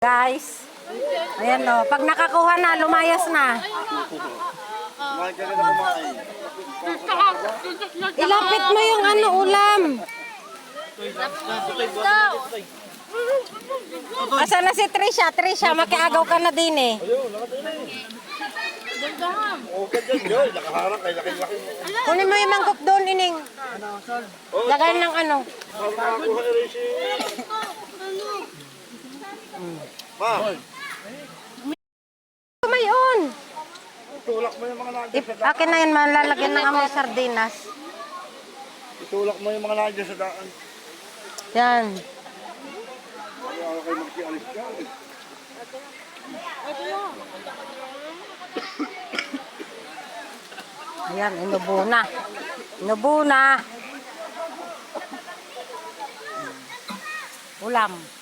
Guys, ayan o. Pag nakakuha na, lumayas na. Ilapit mo yung ulam. Asa na si Trisha? Trisha, makiagaw ka na din eh. Kunin mo yung mangkok doon, Ining. Lagay ng Mayon. Itulak mo yung mga nandiyan sa daan. Akin na yun, malalagyan ng amoy sardinas. Itulak mo yung mga nandiyan sa daan. Yan. Kaya ako kayo magsialis ka. Ayan, inubo na. Inubo na. Ulam.